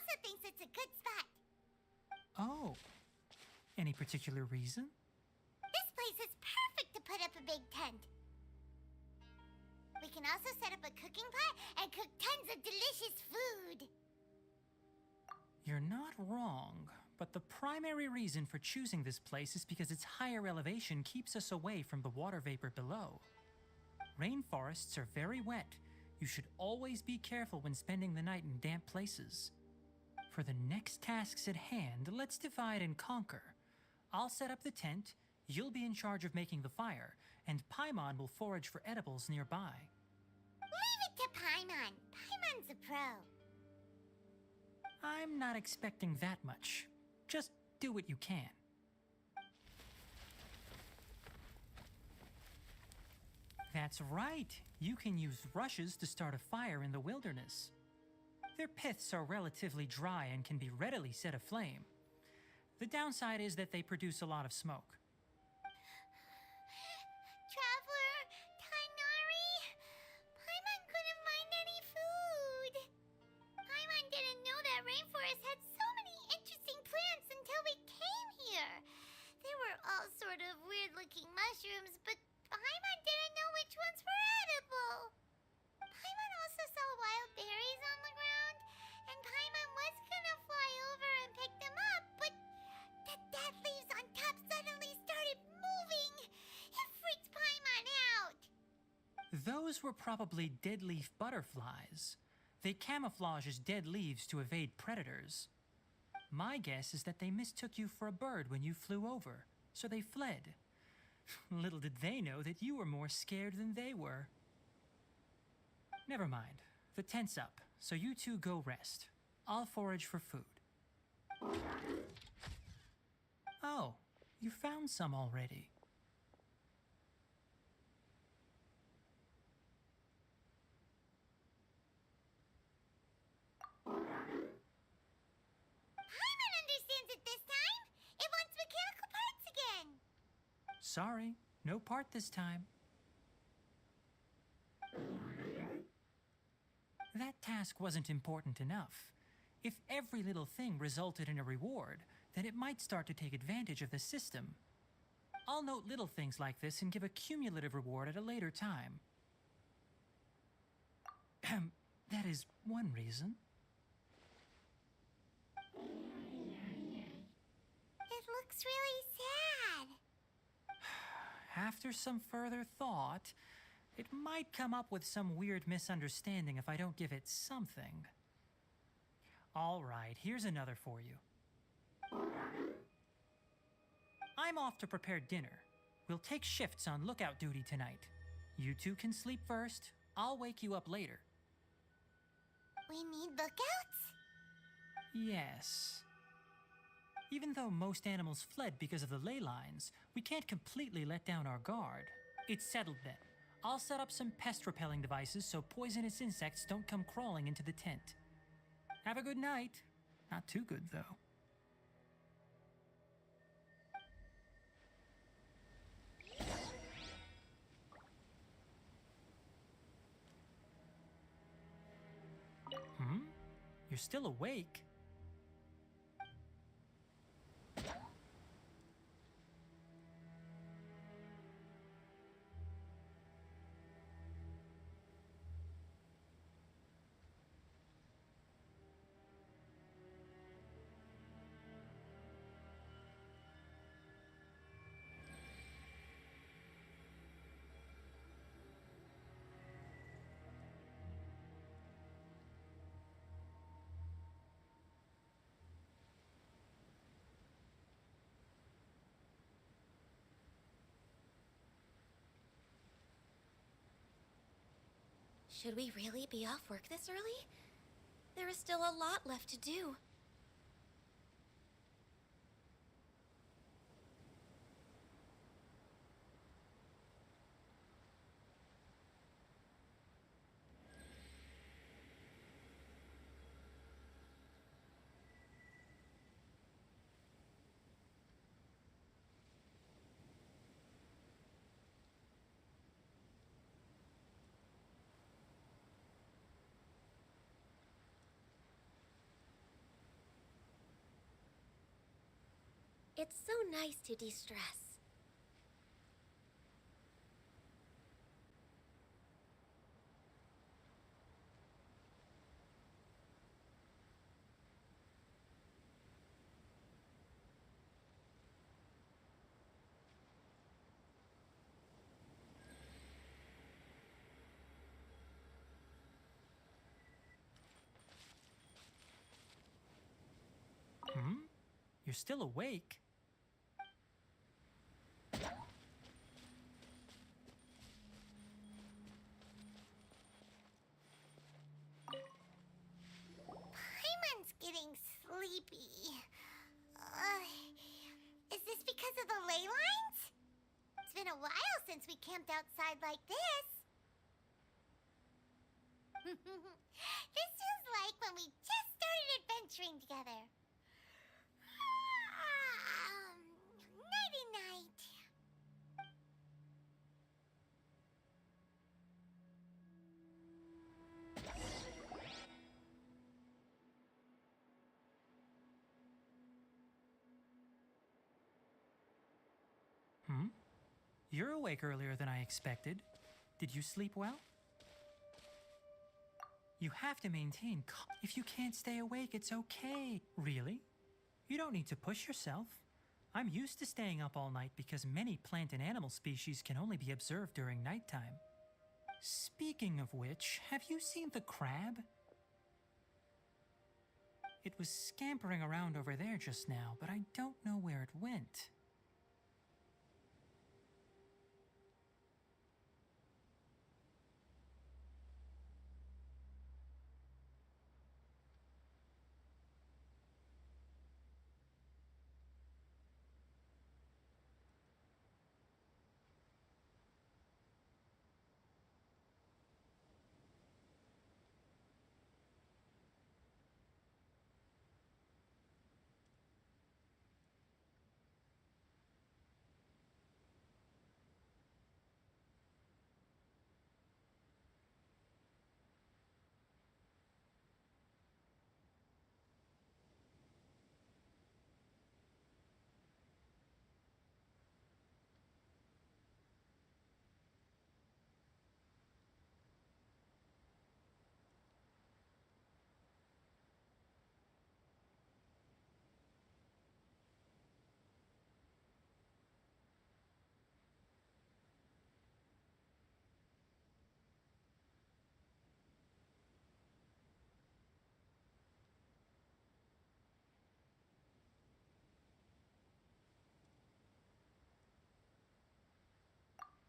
also thinks it's a good spot. Oh. Any particular reason? This place is perfect to put up a big tent. We can also set up a cooking pot and cook tons of delicious food. You're not wrong, but the primary reason for choosing this place is because its higher elevation keeps us away from the water vapor below. Rainforests are very wet. You should always be careful when spending the night in damp places. For the next tasks at hand, let's divide and conquer. I'll set up the tent, you'll be in charge of making the fire, and Paimon will forage for edibles nearby. Leave it to Paimon. Paimon's a pro. I'm not expecting that much. Just do what you can. That's right. You can use rushes to start a fire in the wilderness. Their piths are relatively dry and can be readily set aflame. The downside is that they produce a lot of smoke. Traveler, Tighnari, Paimon couldn't find any food. Paimon didn't know that rainforest had so many interesting plants until we came here. They were all sort of weird-looking mushrooms, but Paimon didn't know which ones were edible. Paimon also saw wild berries on the ground, and Paimon was gonna fly over and pick them up, but the dead leaves on top suddenly started moving. It freaked Paimon out. Those were probably deadleaf butterflies. They camouflage as dead leaves to evade predators. My guess is that they mistook you for a bird when you flew over, so they fled. Little did they know that you were more scared than they were. Never mind. The tent's up, so you two go rest. I'll forage for food. Oh, you found some already. Paimon understands it this time. It wants mechanical parts again. Sorry, no part this time. That task wasn't important enough. If every little thing resulted in a reward, then it might start to take advantage of the system. I'll note little things like this and give a cumulative reward at a later time. That is one reason. It looks really sad. After some further thought, it might come up with some weird misunderstanding if I don't give it something. All right, here's another for you. I'm off to prepare dinner. We'll take shifts on lookout duty tonight. You two can sleep first. I'll wake you up later. We need lookouts? Yes. Even though most animals fled because of the ley lines, we can't completely let down our guard. It's settled then. I'll set up some pest-repelling devices so poisonous insects don't come crawling into the tent. Have a good night. Not too good, though. You're still awake? Should we really be off work this early? There is still a lot left to do. It's so nice to de-stress. Hmm? You're still awake? Paimon's getting sleepy. Is this because of the ley lines? It's been a while since we camped outside like this. This feels like when we just started adventuring together. Nighty-night. Hmm? You're awake earlier than I expected. Did you sleep well? You have to maintain if you can't stay awake, it's okay. Really? You don't need to push yourself. I'm used to staying up all night because many plant and animal species can only be observed during nighttime. Speaking of which, have you seen the crab? It was scampering around over there just now, but I don't know where it went.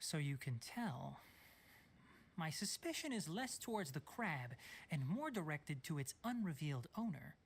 So you can tell. My suspicion is less towards the crab and more directed to its unrevealed owner.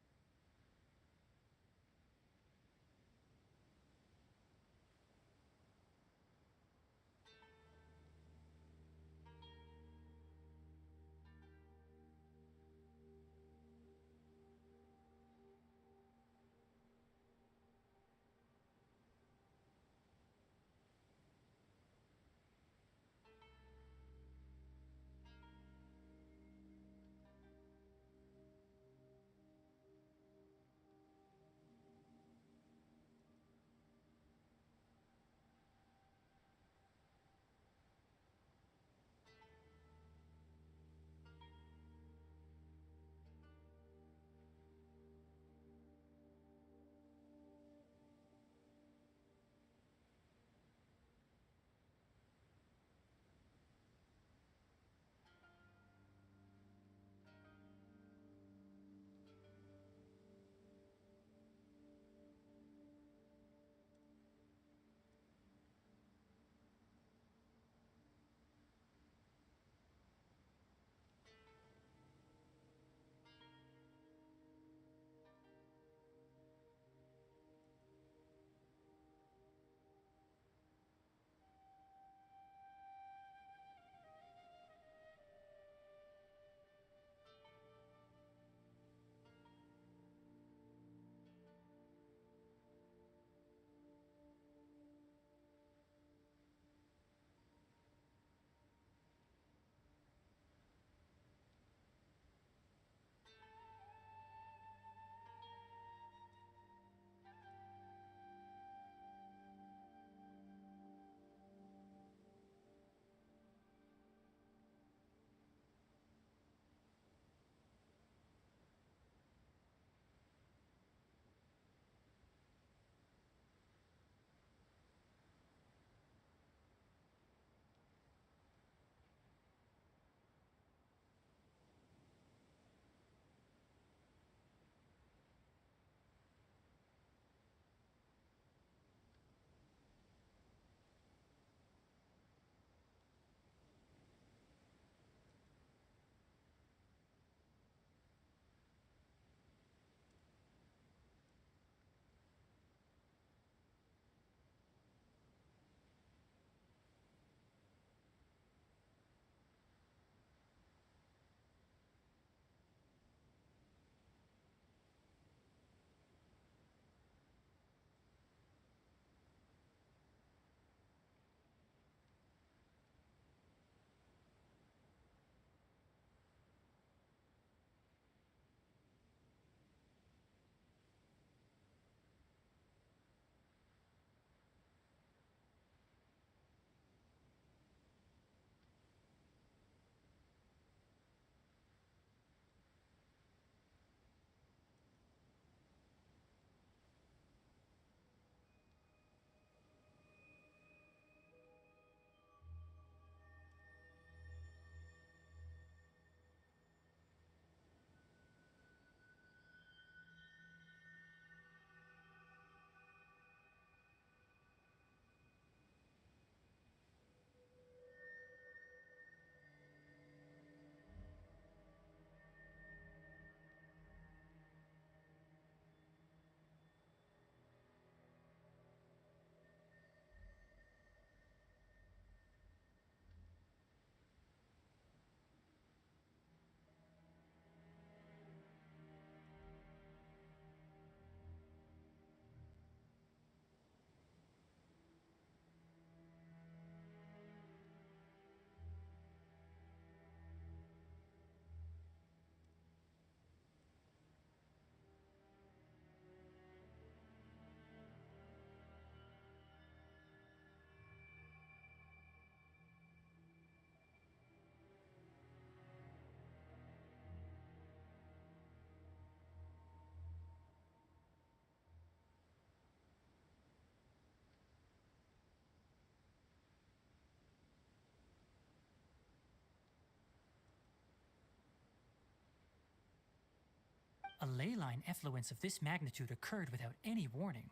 ley line effluence of this magnitude occurred without any warning,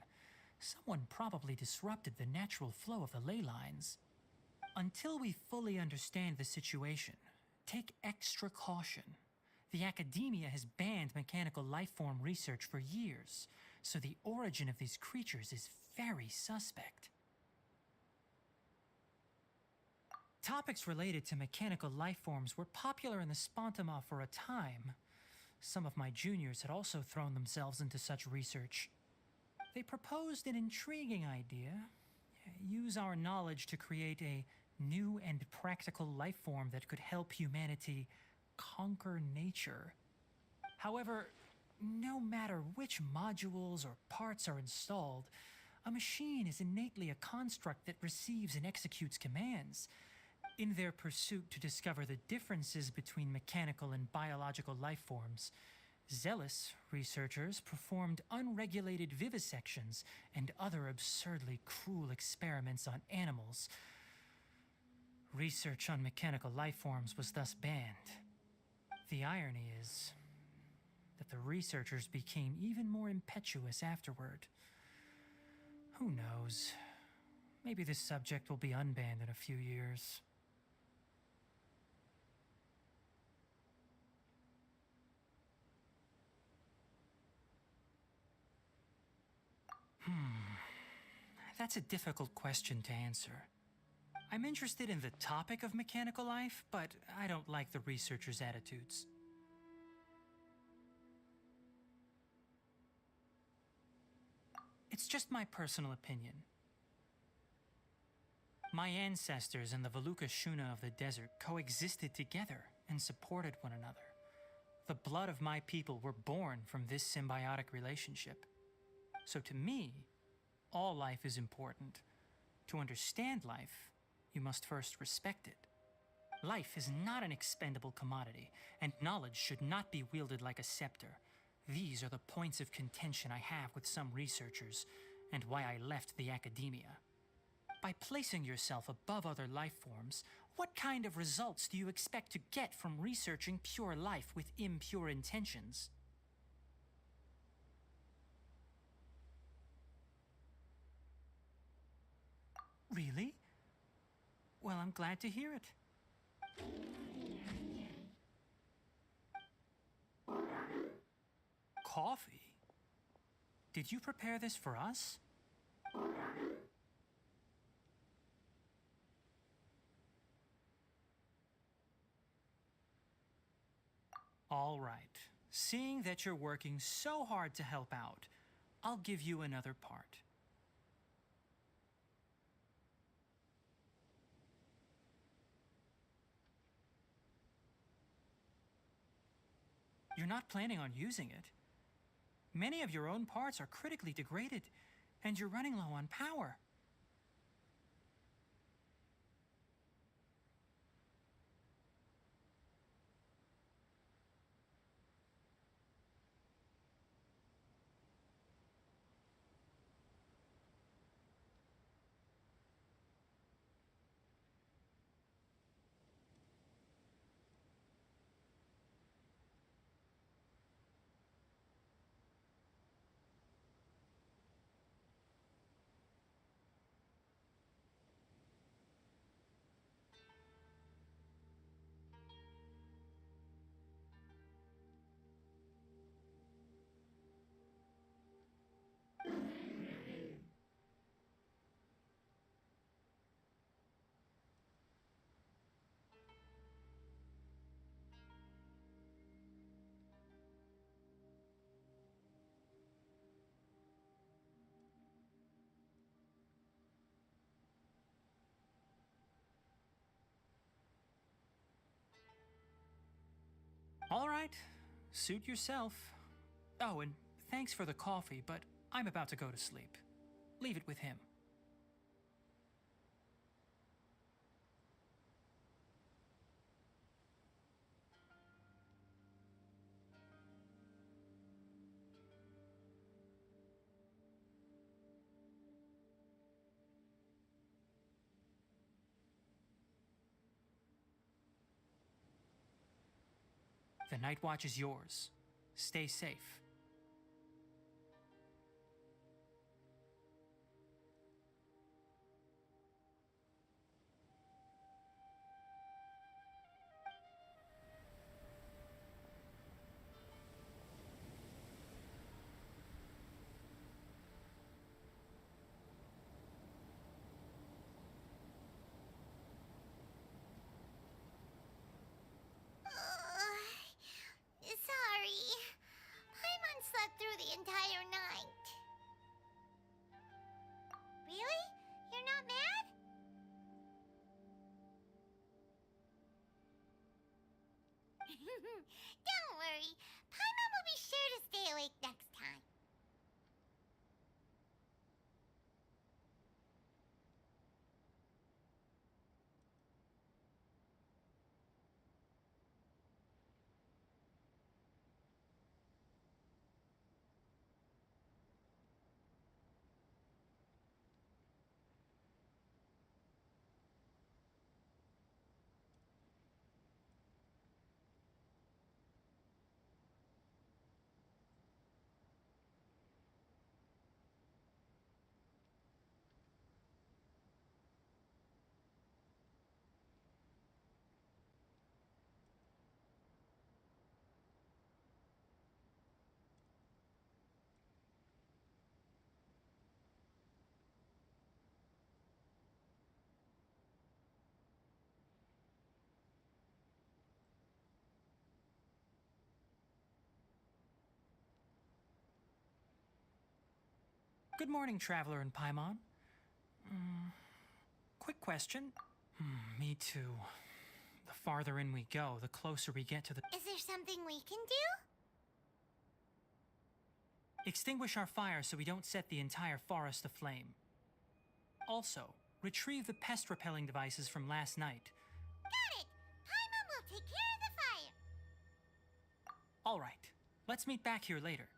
someone probably disrupted the natural flow of the ley lines. Until we fully understand the situation, take extra caution. The academia has banned mechanical lifeform research for years, so the origin of these creatures is very suspect. Topics related to mechanical lifeforms were popular in the Spontama for a time. Some of my juniors had also thrown themselves into such research. They proposed an intriguing idea. Use our knowledge to create a new and practical lifeform that could help humanity conquer nature. However, no matter which modules or parts are installed, a machine is innately a construct that receives and executes commands. In their pursuit to discover the differences between mechanical and biological lifeforms, zealous researchers performed unregulated vivisections and other absurdly cruel experiments on animals. Research on mechanical lifeforms was thus banned. The irony is that the researchers became even more impetuous afterward. Who knows? Maybe this subject will be unbanned in a few years. That's a difficult question to answer. I'm interested in the topic of mechanical life, but I don't like the researchers' attitudes. It's just my personal opinion. My ancestors and the Veluka Shuna of the desert coexisted together and supported one another. The blood of my people were born from this symbiotic relationship. So to me, all life is important. To understand life, you must first respect it. Life is not an expendable commodity, and knowledge should not be wielded like a scepter. These are the points of contention I have with some researchers, and why I left the academia. By placing yourself above other life forms, what kind of results do you expect to get from researching pure life with impure intentions? Really? Well, I'm glad to hear it. Coffee? Did you prepare this for us? All right. Seeing that you're working so hard to help out, I'll give you another part. You're not planning on using it. Many of your own parts are critically degraded, and you're running low on power. All right, suit yourself. Oh, and thanks for the coffee, but I'm about to go to sleep. Leave it with him. The night watch is yours. Stay safe. Don't worry. Paimon will be sure to stay awake next time. Good morning, Traveler and Paimon. Quick question. Me too. The farther in we go, the closer we get to the... Is there something we can do? Extinguish our fire so we don't set the entire forest aflame. Also, retrieve the pest-repelling devices from last night. Got it! Paimon will take care of the fire. All right. Let's meet back here later.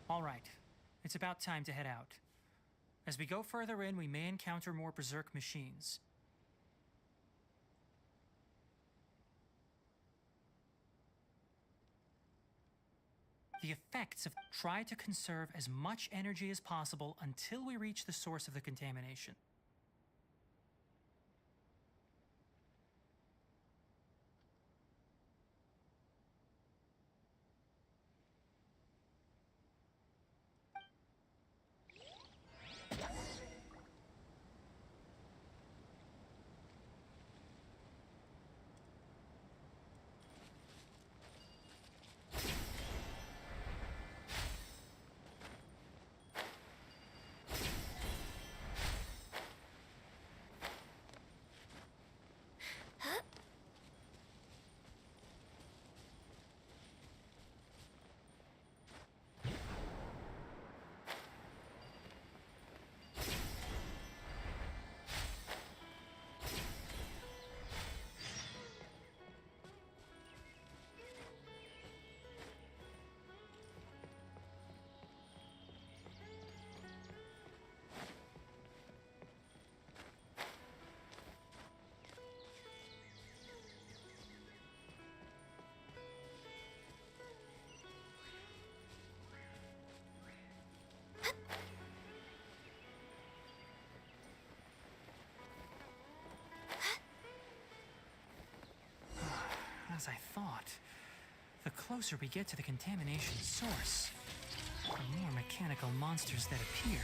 All right. It's about time to head out. As we go further in, we may encounter more berserk machines. The effects of try to conserve as much energy as possible until we reach the source of the contamination. As I thought, the closer we get to the contamination source, the more mechanical monsters that appear.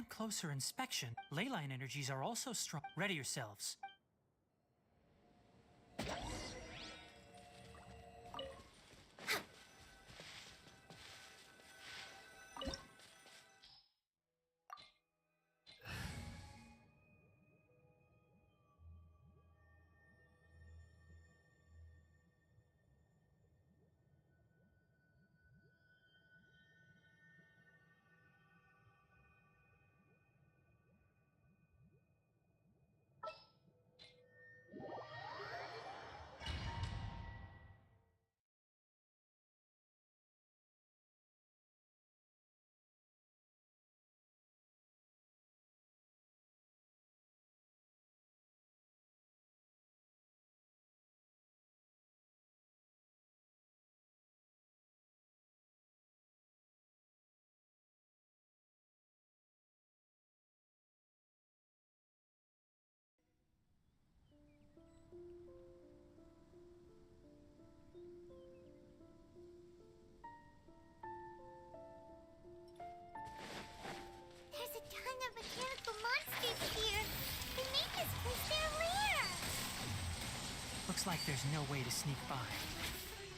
want closer inspection, leyline energies are also strong. Ready yourselves. There's a ton of mechanical monsters here. They made this place their lair. Looks like there's no way to sneak by.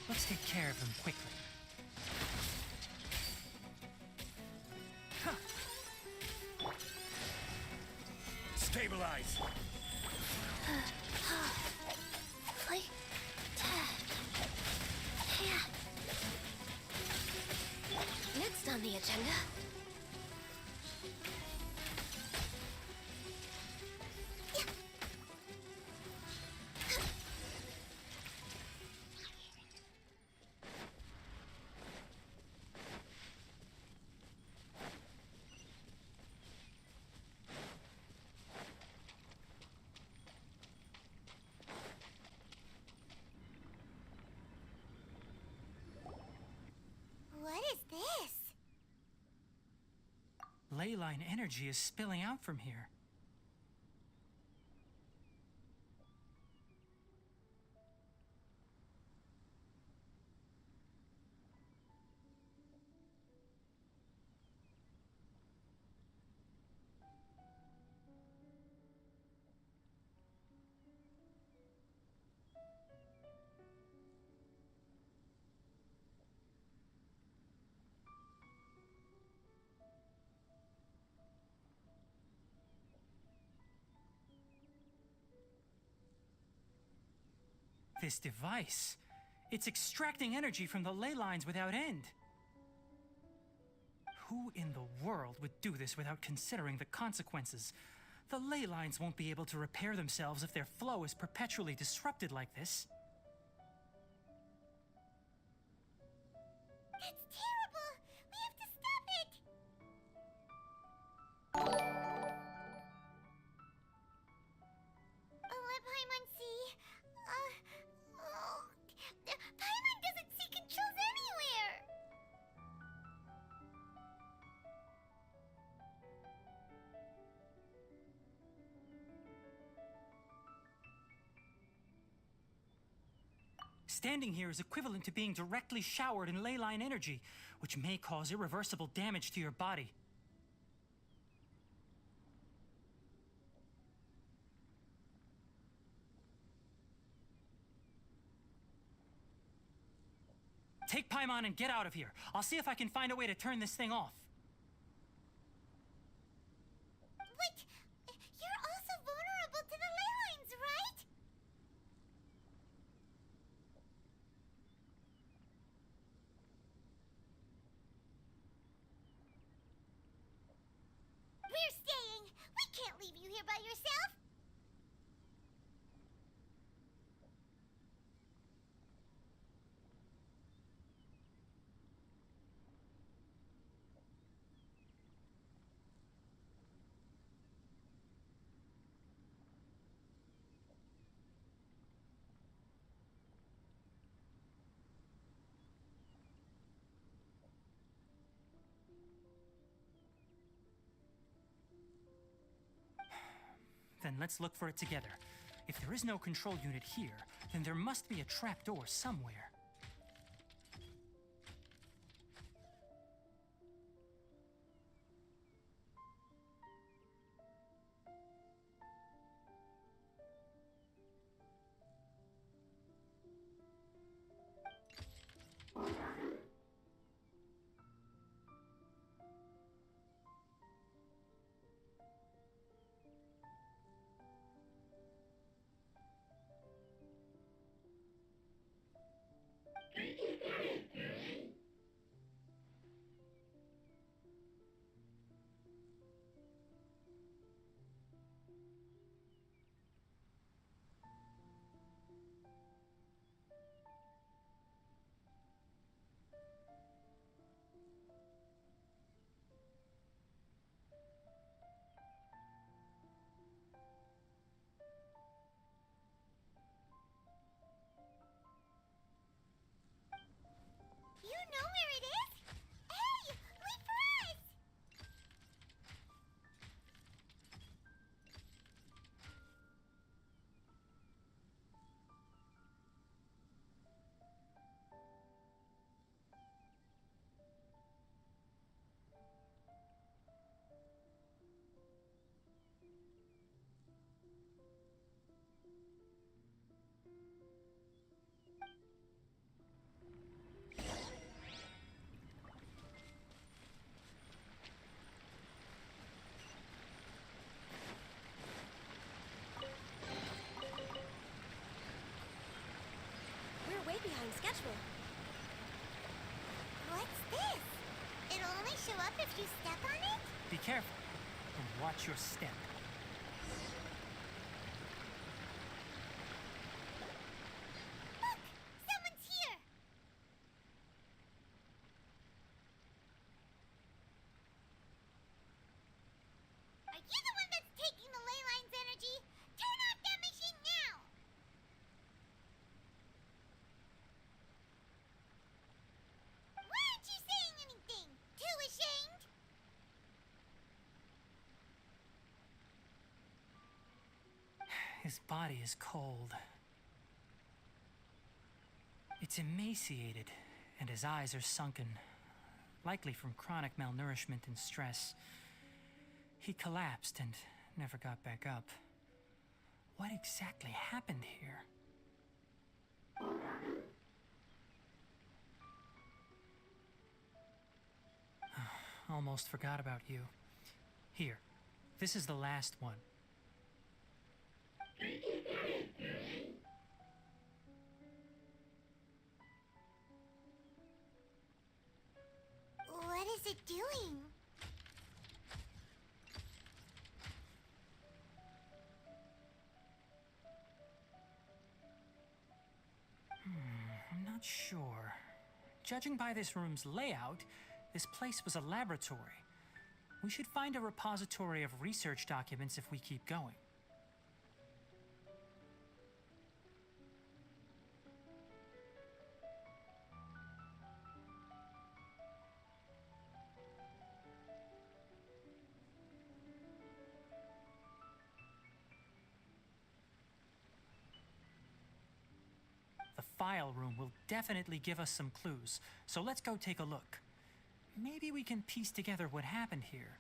Let's take care of them quickly. Huh. Stabilize! Like yeah. Next on the agenda. What is this? Leyline energy is spilling out from here. This device, it's extracting energy from the ley lines without end. Who in the world would do this without considering the consequences? The ley lines won't be able to repair themselves if their flow is perpetually disrupted like this. That's terrible! We have to stop it! Let Paimon see. Paimon doesn't see controls anywhere! Standing here is equivalent to being directly showered in leyline energy, which may cause irreversible damage to your body. Take Paimon and get out of here. I'll see if I can find a way to turn this thing off. But you're also vulnerable to the ley lines, right? We're staying. We can't leave you here by yourself. Then let's look for it together. If there is no control unit here, then there must be a trapdoor somewhere. schedule. What's this? It'll only show up if you step on it? Be careful and watch your step. Look! Someone's here! Are you the one that's taking the ley line's energy? Turn off that machine now! Why aren't you saying anything? Too ashamed? His body is cold. It's emaciated, and his eyes are sunken, likely from chronic malnourishment and stress. He collapsed and never got back up. What exactly happened here? Almost forgot about you. Here, this is the last one. What is it doing? I'm not sure. Judging by this room's layout, this place was a laboratory. We should find a repository of research documents if we keep going. The file room will definitely give us some clues, so let's go take a look. Maybe we can piece together what happened here.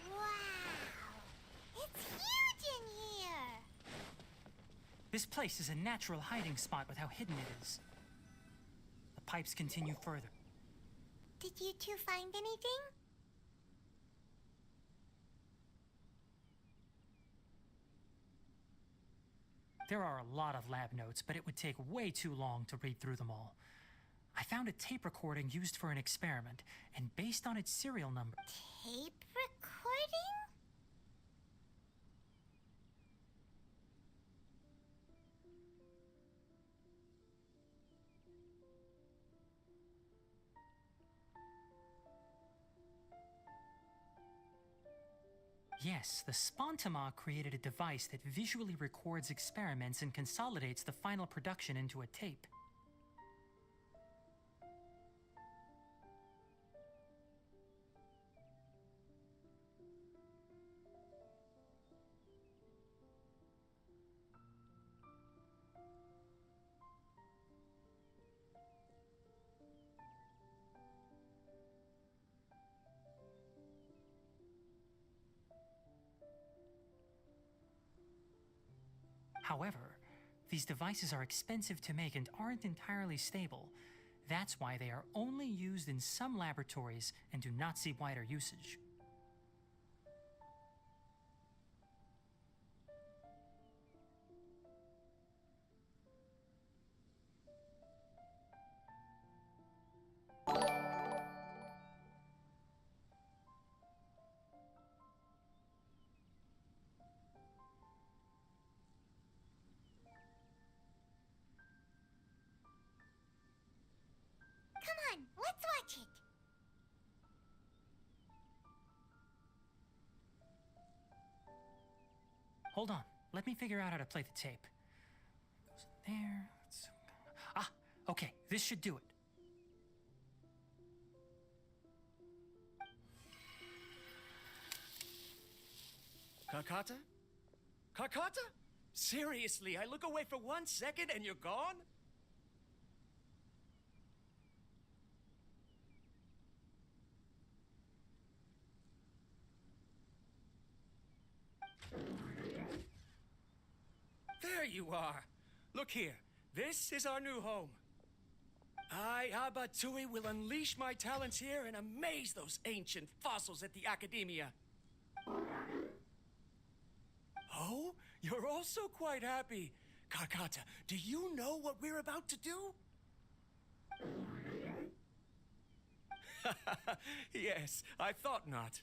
Wow! It's huge in here! This place is a natural hiding spot with how hidden it is. The pipes continue further. Did you two find anything? There are a lot of lab notes, but it would take way too long to read through them all. I found a tape recording used for an experiment, and based on its serial number... Tape recording? Yes, the Spontima created a device that visually records experiments and consolidates the final production into a tape. However, these devices are expensive to make and aren't entirely stable. That's why they are only used in some laboratories and do not see wider usage. Come on, let's watch it. Hold on, let me figure out how to play the tape. Goes in there. Ah, okay, this should do it. Kakata? Kakata? Seriously, I look away for 1 second and you're gone? There you are. Look here. This is our new home. I, Abatui, will unleash my talents here and amaze those ancient fossils at the Academia. Oh, you're also quite happy. Karkata, do you know what we're about to do? Yes, I thought not.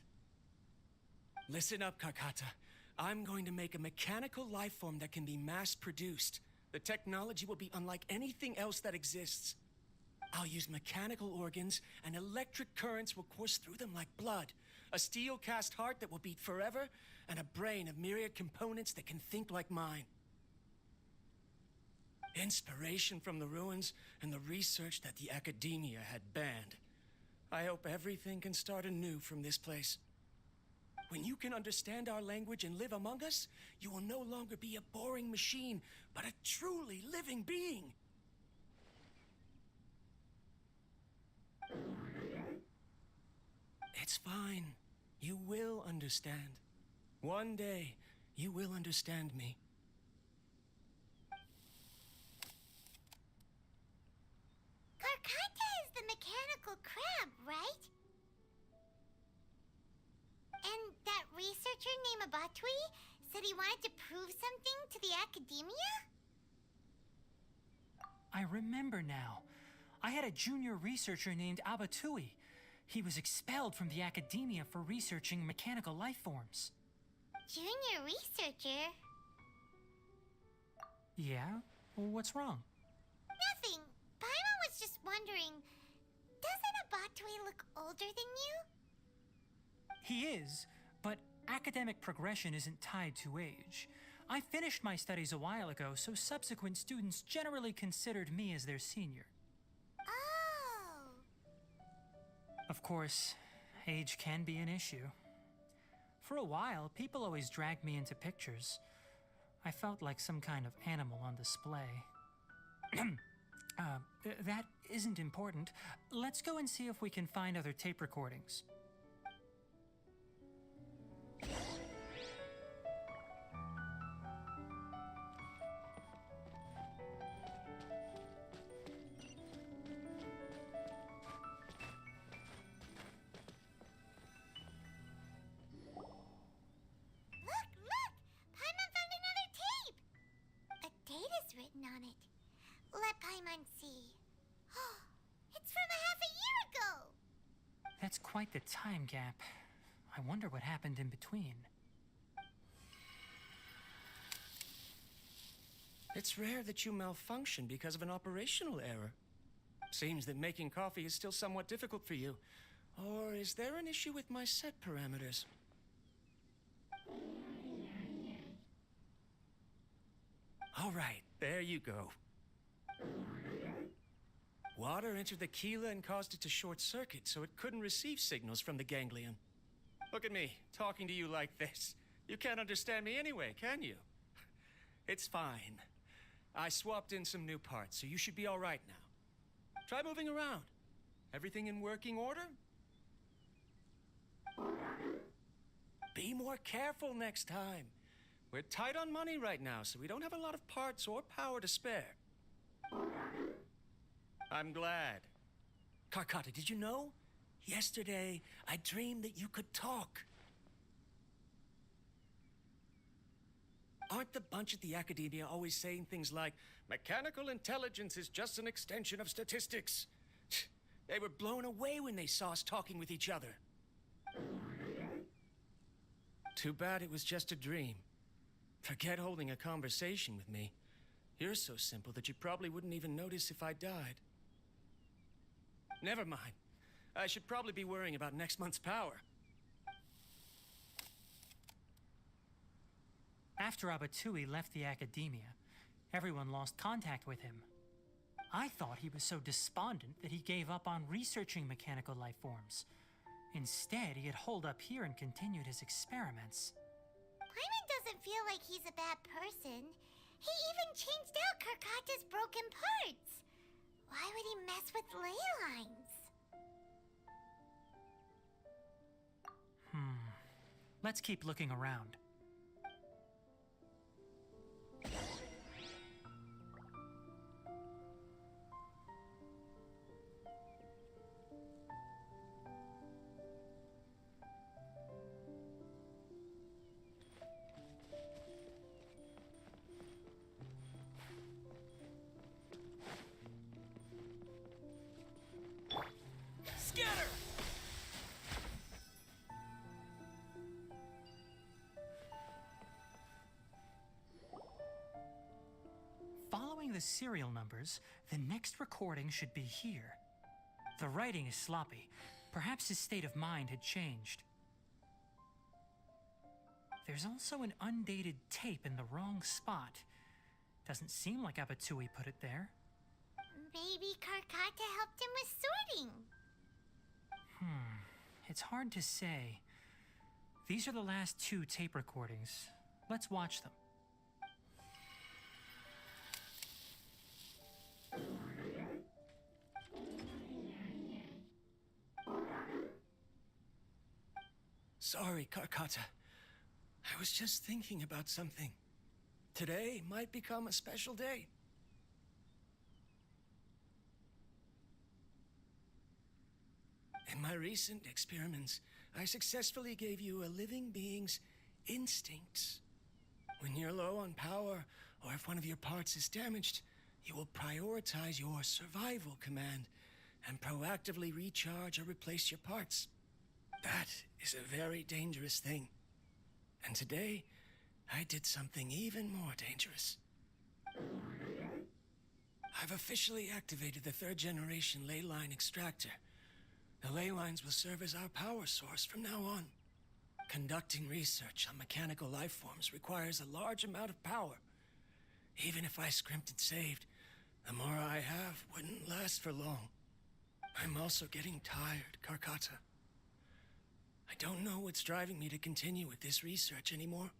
Listen up, Karkata. I'm going to make a mechanical life form that can be mass-produced. The technology will be unlike anything else that exists. I'll use mechanical organs, and electric currents will course through them like blood. A steel-cast heart that will beat forever, and a brain of myriad components that can think like mine. Inspiration from the ruins and the research that the Academia had banned. I hope everything can start anew from this place. When you can understand our language and live among us, you will no longer be a boring machine, but a truly living being. It's fine. You will understand. One day, you will understand me. Karkata is the mechanical crab, right? And that researcher named Abatui said he wanted to prove something to the Academia? I remember now. I had a junior researcher named Abatui. He was expelled from the Academia for researching mechanical life forms. Junior researcher? Yeah? What's wrong? Nothing. Paimon was just wondering, doesn't Abatui look older than you? He is, but academic progression isn't tied to age. I finished my studies a while ago, so subsequent students generally considered me as their senior. Oh. Of course, age can be an issue. For a while, people always dragged me into pictures. I felt like some kind of animal on display. That isn't important. Let's go and see if we can find other tape recordings. Look! Paimon found another tape! A date is written on it. Let Paimon see. It's from a half a year ago! That's quite the time gap. I wonder what happened in between. It's rare that you malfunction because of an operational error. Seems that making coffee is still somewhat difficult for you. Or is there an issue with my set parameters? All right, there you go. Water entered the chela and caused it to short circuit, so it couldn't receive signals from the ganglion. Look at me, talking to you like this. You can't understand me anyway, can you? It's fine. I swapped in some new parts, so you should be all right now. Try moving around. Everything in working order? Be more careful next time. We're tight on money right now, so we don't have a lot of parts or power to spare. I'm glad. Karkata, did you know? Yesterday, I dreamed that you could talk. Aren't the bunch at the Academia always saying things like, mechanical intelligence is just an extension of statistics? They were blown away when they saw us talking with each other. Too bad it was just a dream. Forget holding a conversation with me. You're so simple that you probably wouldn't even notice if I died. Never mind. I should probably be worrying about next month's power. After Abatui left the Academia, everyone lost contact with him. I thought he was so despondent that he gave up on researching mechanical life forms. Instead, he had holed up here and continued his experiments. Paimon doesn't feel like he's a bad person. He even changed out Karkata's broken parts. Why would he mess with ley lines? Let's keep looking around. the serial numbers, the next recording should be here. The writing is sloppy. Perhaps his state of mind had changed. There's also an undated tape in the wrong spot. Doesn't seem like Abatui put it there. Maybe Karkata helped him with sorting. It's hard to say. These are the last 2 tape recordings. Let's watch them. Sorry, Karkata. I was just thinking about something. Today might become a special day. In my recent experiments, I successfully gave you a living being's instincts. When you're low on power, or if one of your parts is damaged, you will prioritize your survival command and proactively recharge or replace your parts. That is a very dangerous thing. And today, I did something even more dangerous. I've officially activated the 3rd generation ley line extractor. The ley lines will serve as our power source from now on. Conducting research on mechanical life forms requires a large amount of power. Even if I scrimped and saved, the more I have wouldn't last for long. I'm also getting tired, Karkata. I don't know what's driving me to continue with this research anymore.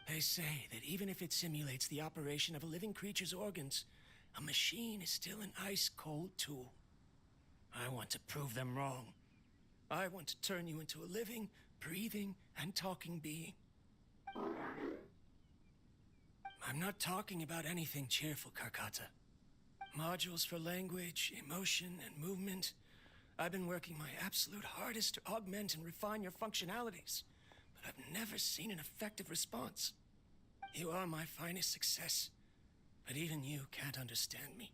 They say that even if it simulates the operation of a living creature's organs, a machine is still an ice-cold tool. I want to prove them wrong. I want to turn you into a living, breathing, and talking being. I'm not talking about anything cheerful, Karkata. Modules for language, emotion, and movement. I've been working my absolute hardest to augment and refine your functionalities, but I've never seen an effective response. You are my finest success, but even you can't understand me.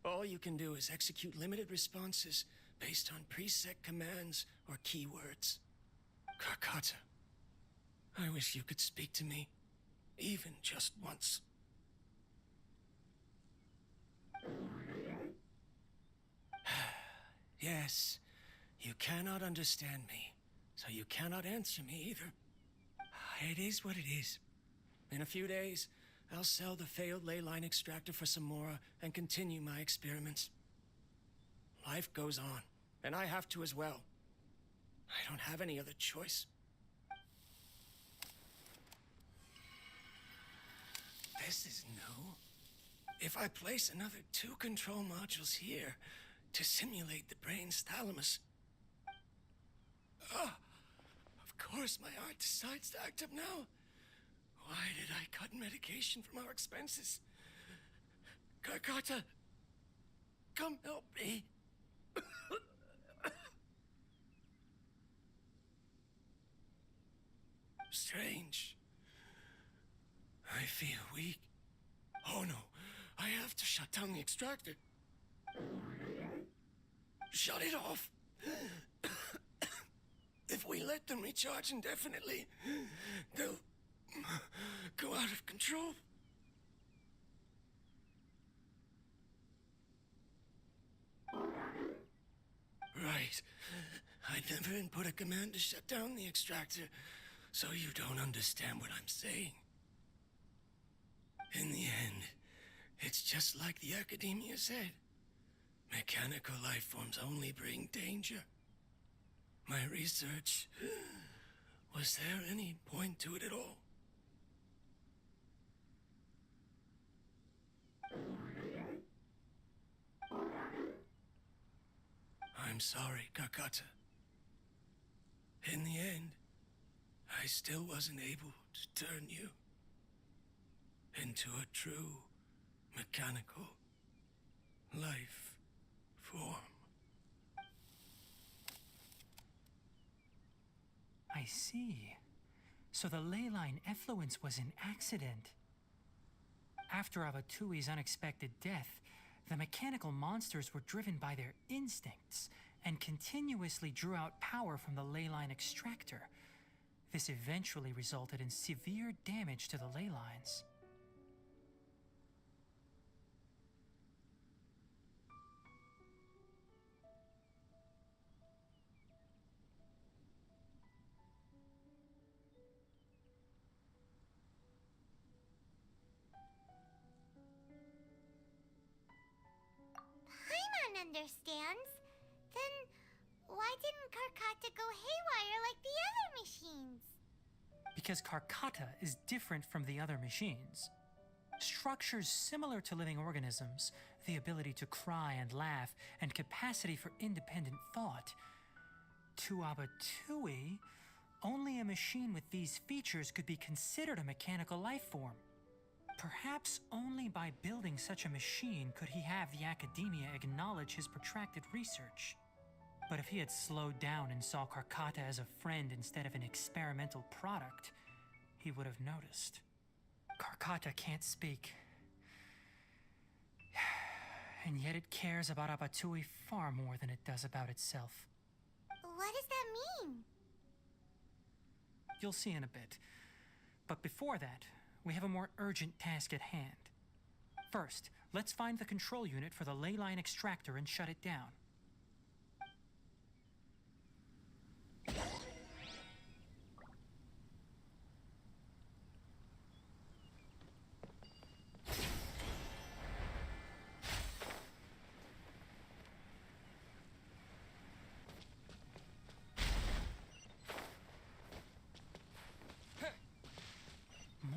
All you can do is execute limited responses based on preset commands or keywords. Karkata, I wish you could speak to me, even just once. Yes, you cannot understand me, so you cannot answer me either. It is what it is. In a few days, I'll sell the failed ley line extractor for some more and continue my experiments. Life goes on, and I have to as well. I don't have any other choice. This is new. If I place another 2 control modules here to simulate the brain's thalamus... of course my heart decides to act up now. Why did I cut medication from our expenses? Karkata, come help me. Strange. I feel weak. Oh no, I have to shut down the extractor. Shut it off. If we let them recharge indefinitely, they'll go out of control. Right. I never input a command to shut down the extractor, so you don't understand what I'm saying. In the end, it's just like the academia said. Mechanical life forms only bring danger. My research... Was there any point to it at all? I'm sorry, Karkata. In the end, I still wasn't able to turn you into a true mechanical life form. I see. So the ley line effluence was an accident. After Avatui's unexpected death, the mechanical monsters were driven by their instincts and continuously drew out power from the ley line extractor. This eventually resulted in severe damage to the ley lines. understands. Then why didn't Karkata go haywire like the other machines? Because Karkata is different from the other machines. Structures similar to living organisms, the ability to cry and laugh, and capacity for independent thought. To Abatui, only a machine with these features could be considered a mechanical life form. Perhaps only by building such a machine could he have the academia acknowledge his protracted research. But if he had slowed down and saw Karkata as a friend instead of an experimental product, he would have noticed. Karkata can't speak. And yet it cares about Abatui far more than it does about itself. What does that mean? You'll see in a bit. But before that, we have a more urgent task at hand. First, let's find the control unit for the ley line extractor and shut it down.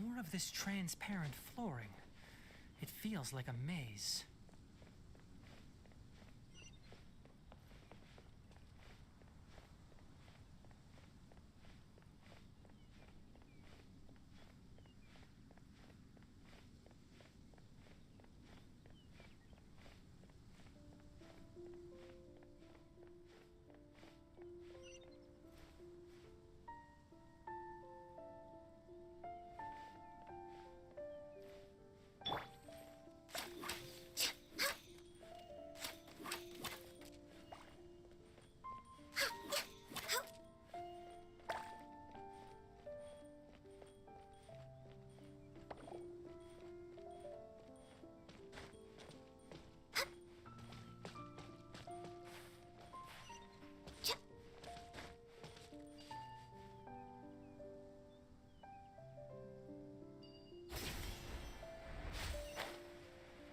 More of this transparent flooring. It feels like a maze.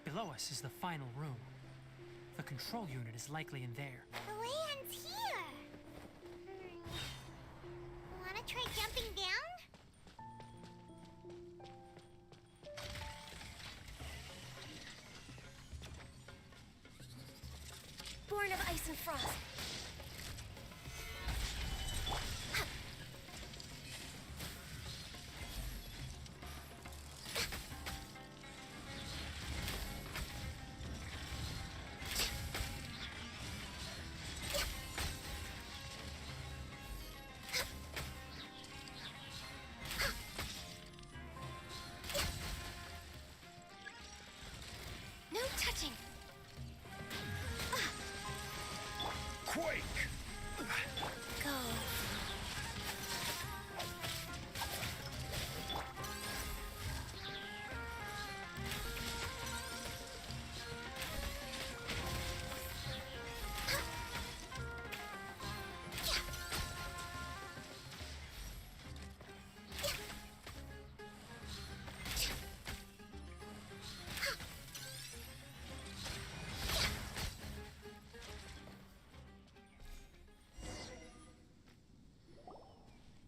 Below us is the final room. The control unit is likely in there. The land's here. Wanna try jumping down? Born of ice and frost. No touching. Quake! Go.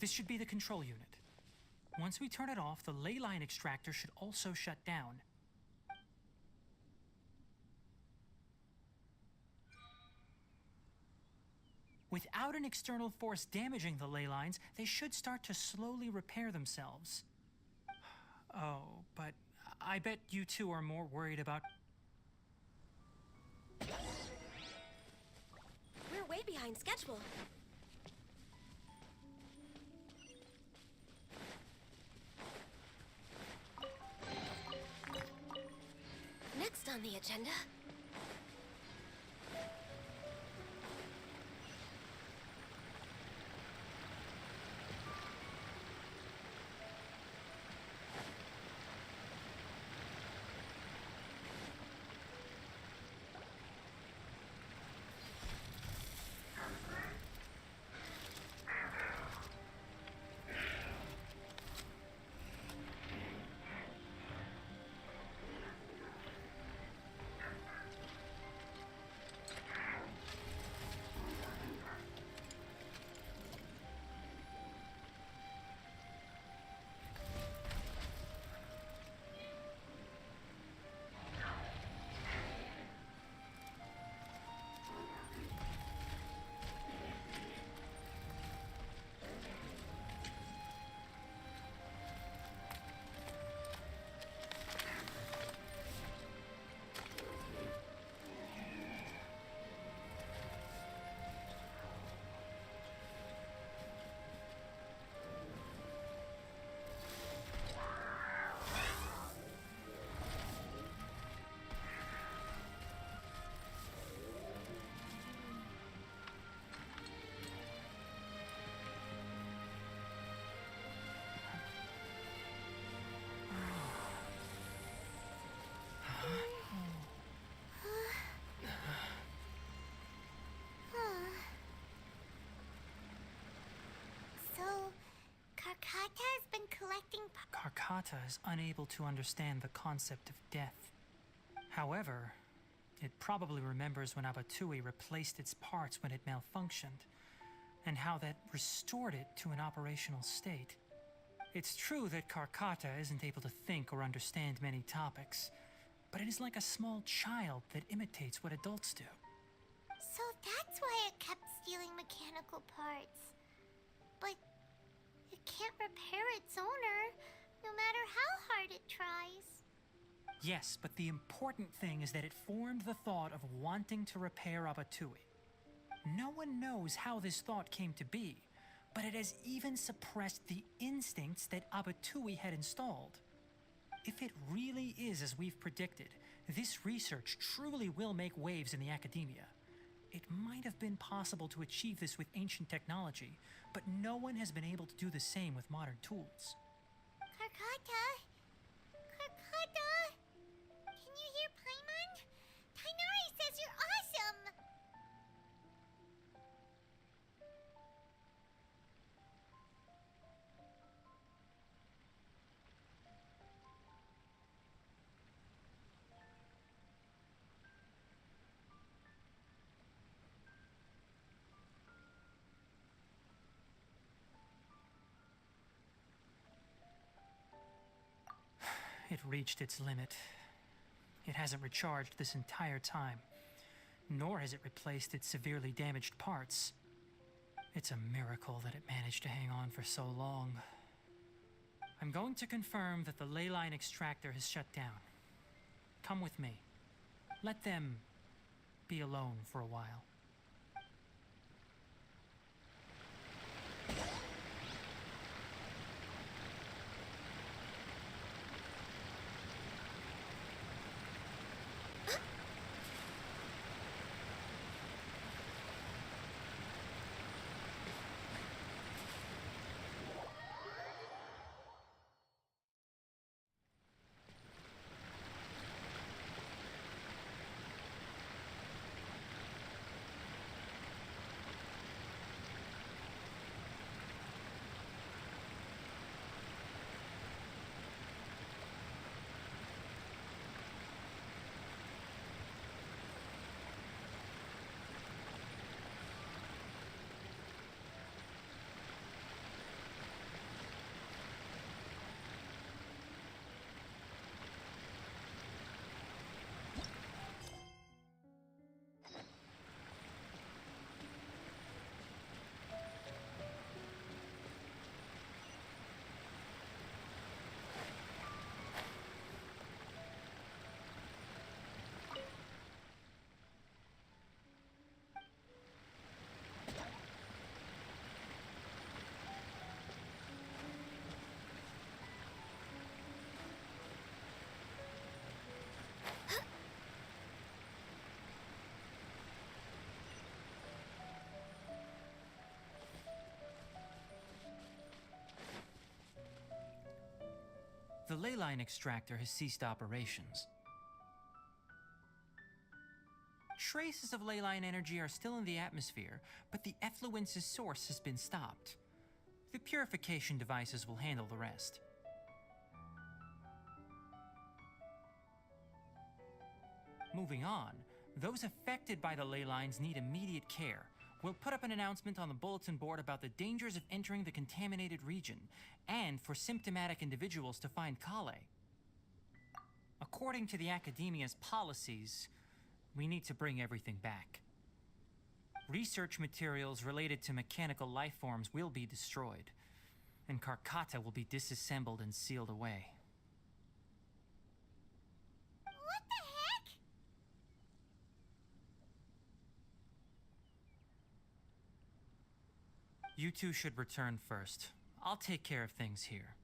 This should be the control unit. Once we turn it off, the ley line extractor should also shut down. Without an external force damaging the ley lines, they should start to slowly repair themselves. Oh, but I bet you two are more worried about... We're way behind schedule. Next on the agenda. reflecting Karkata is unable to understand the concept of death. However, it probably remembers when Abatui replaced its parts when it malfunctioned, and how that restored it to an operational state. It's true that Karkata isn't able to think or understand many topics, but it is like a small child that imitates what adults do. So that's why it kept stealing mechanical parts. But it can't repair its owner, no matter how hard it tries. Yes, but the important thing is that it formed the thought of wanting to repair Abatui. No one knows how this thought came to be, but it has even suppressed the instincts that Abatui had installed. If it really is as we've predicted, this research truly will make waves in the academia. It might have been possible to achieve this with ancient technology, but no one has been able to do the same with modern tools. Karkata? Karkata? Can you hear Paimon? Tighnari says you're awesome! It reached its limit. It hasn't recharged this entire time, nor has it replaced its severely damaged parts. It's a miracle that it managed to hang on for so long. I'm going to confirm that the ley line extractor has shut down. Come with me. Let them be alone for a while. The ley line extractor has ceased operations. Traces of ley line energy are still in the atmosphere, but the effluence's source has been stopped. The purification devices will handle the rest. Moving on, those affected by the ley lines need immediate care. We'll put up an announcement on the bulletin board about the dangers of entering the contaminated region, and for symptomatic individuals to find Kale. According to the Academia's policies, we need to bring everything back. Research materials related to mechanical life forms will be destroyed, and Karkata will be disassembled and sealed away. What the heck? You two should return first. I'll take care of things here.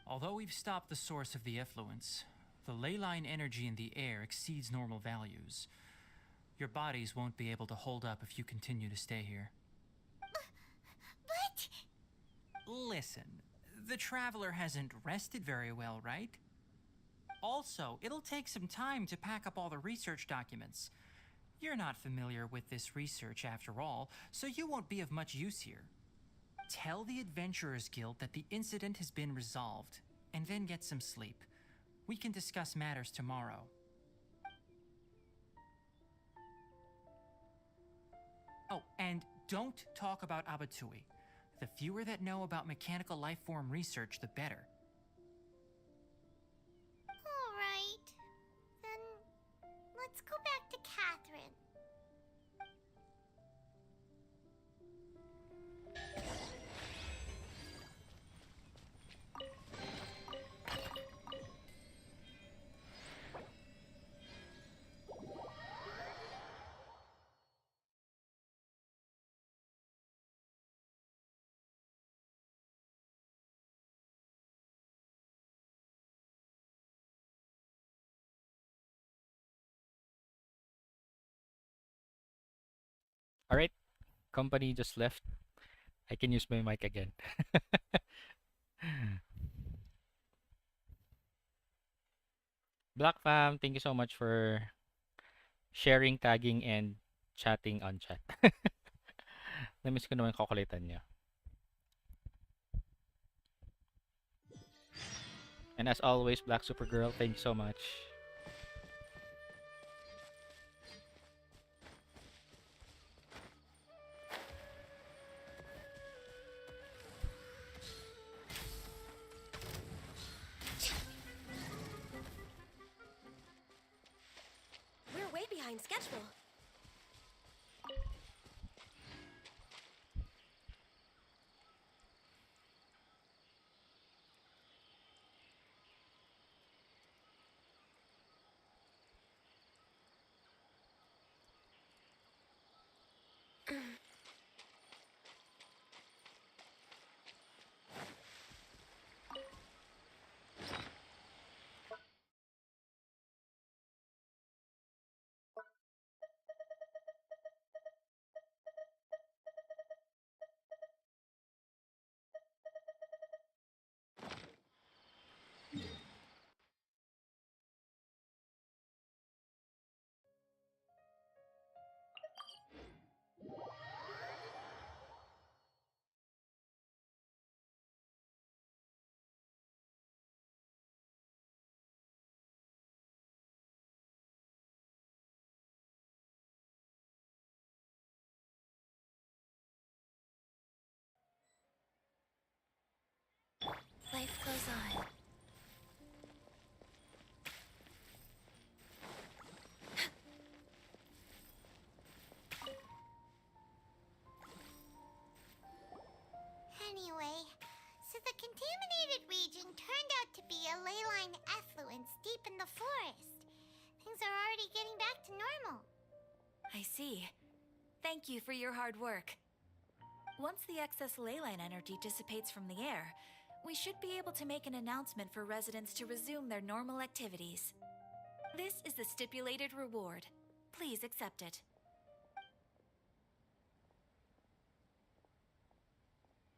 Although we've stopped the source of the effluence, the ley line energy in the air exceeds normal values. Your bodies won't be able to hold up if you continue to stay here. But... Listen, the Traveler hasn't rested very well, right? Also, it'll take some time to pack up all the research documents. You're not familiar with this research after all, so you won't be of much use here. Tell the Adventurers Guild that the incident has been resolved, and then get some sleep. We can discuss matters tomorrow. Oh, and don't talk about Abatui. The fewer that know about mechanical life form research, the better. Alright. Then let's go back to Catherine. Alright, company just left. I can use my mic again. Black fam, thank you so much for sharing, tagging, and chatting on chat. Namiss ko naman kakulitan niya. And as always, Black Supergirl, thank you so much. We're way behind schedule. Life goes on. Anyway, so the contaminated region turned out to be a ley line effluence deep in the forest. Things are already getting back to normal. I see. Thank you for your hard work. Once the excess ley line energy dissipates from the air, we should be able to make an announcement for residents to resume their normal activities. This is the stipulated reward. Please accept it.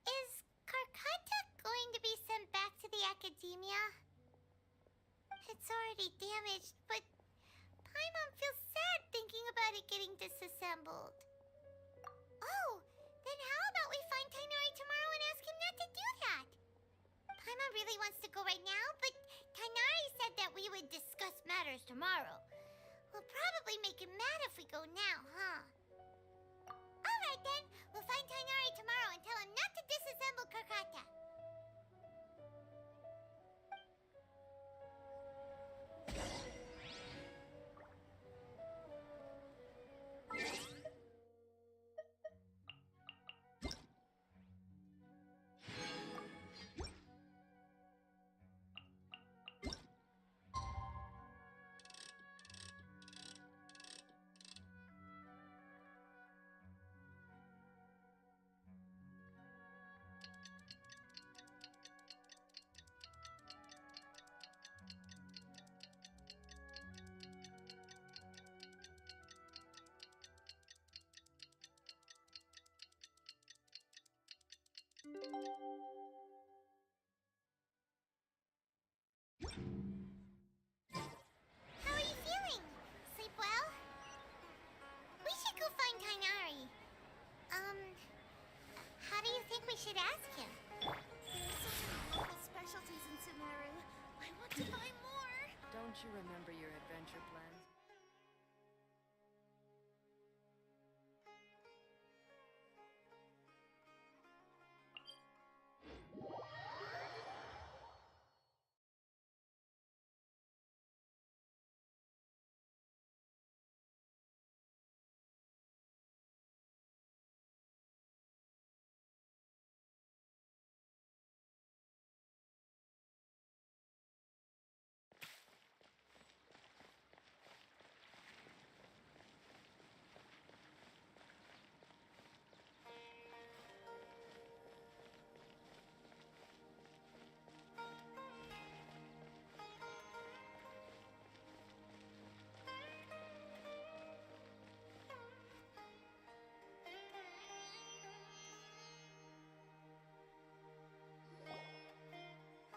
Is Karkata going to be sent back to the academia? It's already damaged, but Paimon feels sad thinking about it getting disassembled. Oh, then how about we find Tighnari tomorrow and ask him not to do that? Paimon really wants to go right now, but Tighnari said that we would discuss matters tomorrow. We'll probably make him mad if we go now, huh? Alright then, we'll find Tighnari tomorrow and tell him not to disassemble Karkata. How are you feeling? Sleep well? We should go find Tighnari. How do you think we should ask him. There's so many local specialties in Tighnari. I want to buy more. Don't you remember your adventure plans?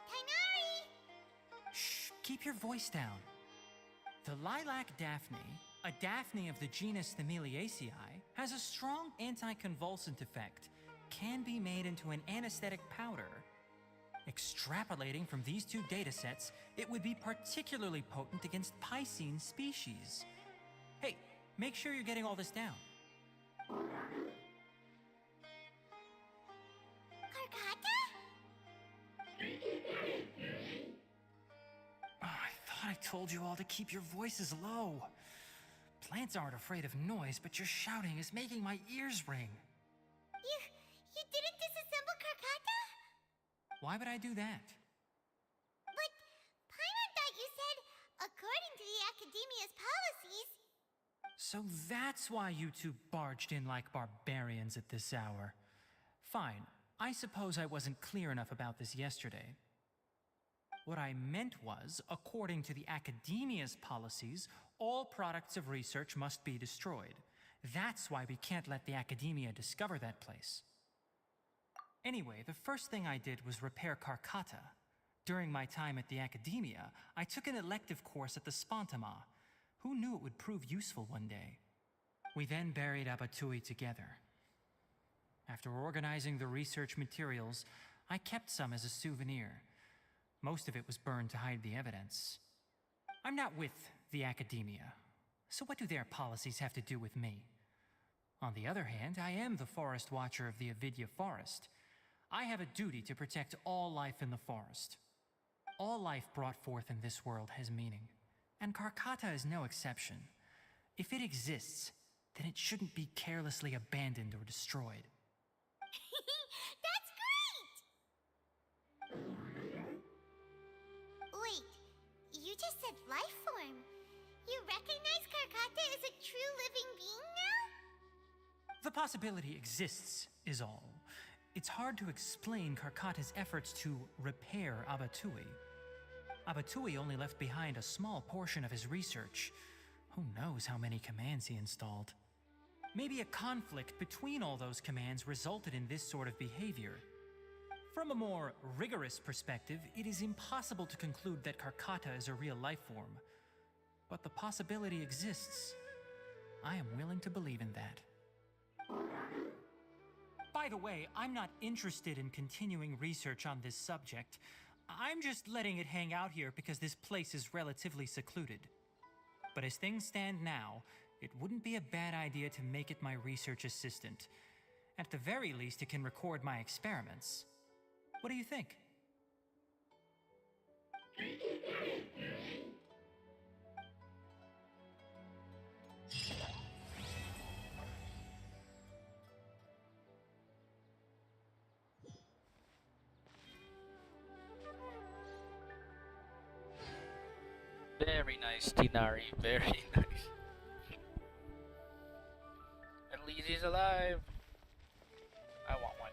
Tighnari! Shh, keep your voice down. The lilac daphne, a daphne of the genus Thymilaceae, has a strong anticonvulsant effect, can be made into an anesthetic powder. Extrapolating from these two datasets, it would be particularly potent against Piscine species. Hey, make sure you're getting all this down. Karkata? Oh, I thought I told you all to keep your voices low. Plants aren't afraid of noise, but your shouting is making my ears ring. You didn't disassemble Karkata? Why would I do that? But Paimon thought you said, according to the Academia's policies. So that's why you two barged in like barbarians at this hour. Fine, I suppose I wasn't clear enough about this yesterday. What I meant was, according to the Academia's policies, all products of research must be destroyed. That's why we can't let the Academia discover that place. Anyway, the first thing I did was repair Karkata. During my time at the Academia, I took an elective course at the Spontama. Who knew it would prove useful one day? We then buried Abatui together. After organizing the research materials, I kept some as a souvenir. Most of it was burned to hide the evidence. I'm not with the Academia, so what do their policies have to do with me? On the other hand, I am the Forest Watcher of the Avidya Forest. I have a duty to protect all life in the forest. All life brought forth in this world has meaning, and Karkata is no exception. If it exists, then it shouldn't be carelessly abandoned or destroyed. That's great! Wait, you just said life form. You recognize Karkata as a true living being now? The possibility exists, is all. It's hard to explain Karkata's efforts to repair Abatui. Abatui only left behind a small portion of his research. Who knows how many commands he installed? Maybe a conflict between all those commands resulted in this sort of behavior. From a more rigorous perspective, it is impossible to conclude that Karkata is a real life form. But the possibility exists. I am willing to believe in that. By the way, I'm not interested in continuing research on this subject. I'm just letting it hang out here because this place is relatively secluded. But as things stand now, it wouldn't be a bad idea to make it my research assistant. At the very least, it can record my experiments. What do you think? Very nice, Tighnari. Very nice. At least he's alive. I want one.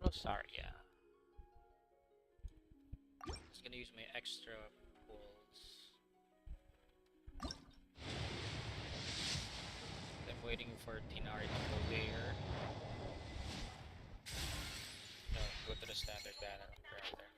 Rosaria. Just gonna use my extra pulls. I'm waiting for Tighnari to go there. No, go to the standard banner right there.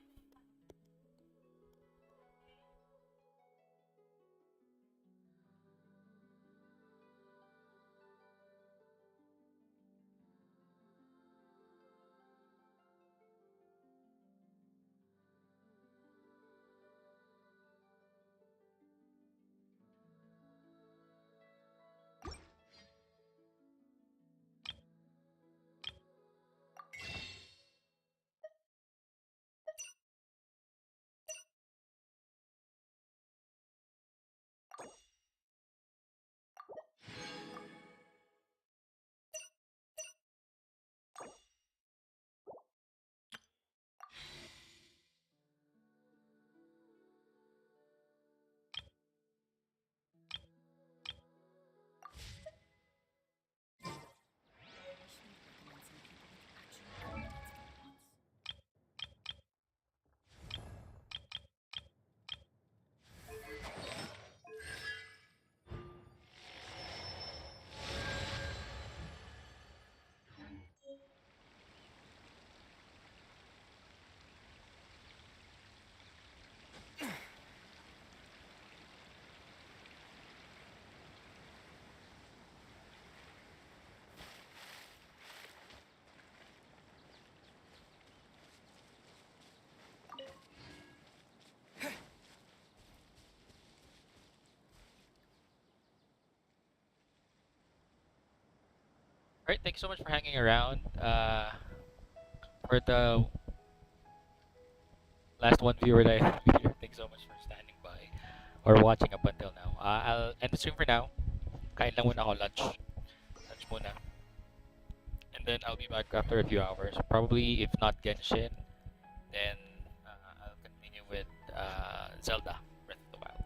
Alright, thanks so much for hanging around. For the last one viewer that I have here, thanks so much for standing by or watching up until now. I'll end the stream for now. Kain lang muna ako, lunch. Lunch muna. And then I'll be back after a few hours. Probably, if not Genshin, then I'll continue with Zelda Breath of the Wild.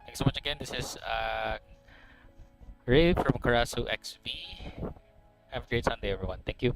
Thanks so much again. This is Ray from Karasu XV. Have a great Sunday, everyone. Thank you.